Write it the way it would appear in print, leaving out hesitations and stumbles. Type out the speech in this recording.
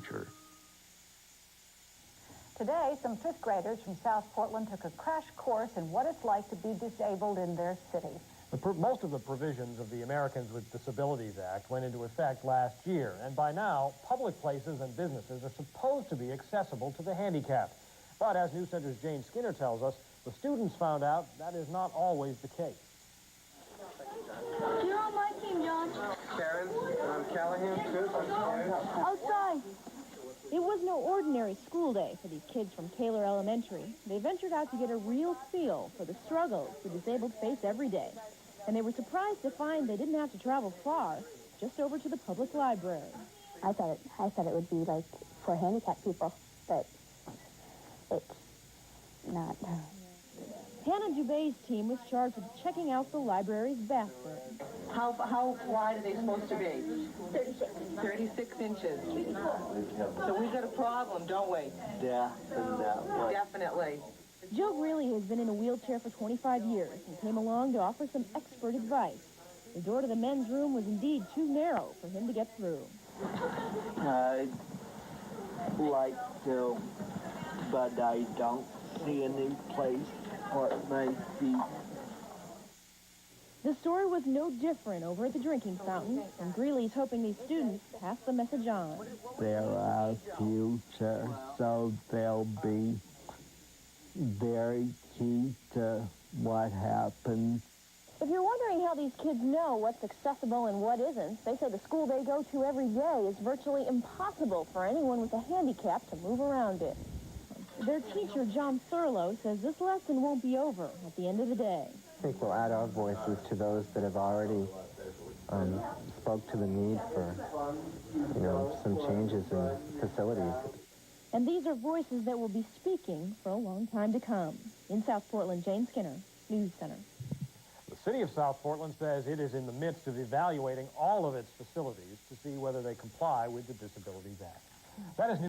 future. Today, some fifth graders from South Portland took a crash course in what it's like to be disabled in their city. Most of the provisions of the Americans with Disabilities Act went into effect last year, and by now, public places and businesses are supposed to be accessible to the handicapped. But as News Center's Jane Skinner tells us, the students found out that is not always the case. You're on my team, John. Karen, Callahan, Susan. Outside. It was no ordinary school day for these kids from Kaler Elementary. They ventured out to get a real feel for the struggles the disabled face every day. And they were surprised to find they didn't have to travel far, just over to the public library. I thought it would be like for handicapped people, but it's not. Hannah Dubé's team was charged with checking out the library's bathroom. How wide are they supposed to be? 36. 36 inches. So we've got a problem, don't we? Definitely. Joe Greeley has been in a wheelchair for 25 years and came along to offer some expert advice. The door to the men's room was indeed too narrow for him to get through. I'd like to, but I don't see any place for my feet. The story was no different over at the drinking fountain, and Greeley's hoping these students pass the message on. They're our future, so they'll be very key to what happens. If you're wondering how these kids know what's accessible and what isn't, they say the school they go to every day is virtually impossible for anyone with a handicap to move around in. Their teacher, John Thurlow, says this lesson won't be over at the end of the day. I think we'll add our voices to those that have already spoke to the need for, some changes in facilities. And these are voices that will be speaking for a long time to come. In South Portland, Jane Skinner, News Center. The city of South Portland says it is in the midst of evaluating all of its facilities to see whether they comply with the Disabilities Act. That is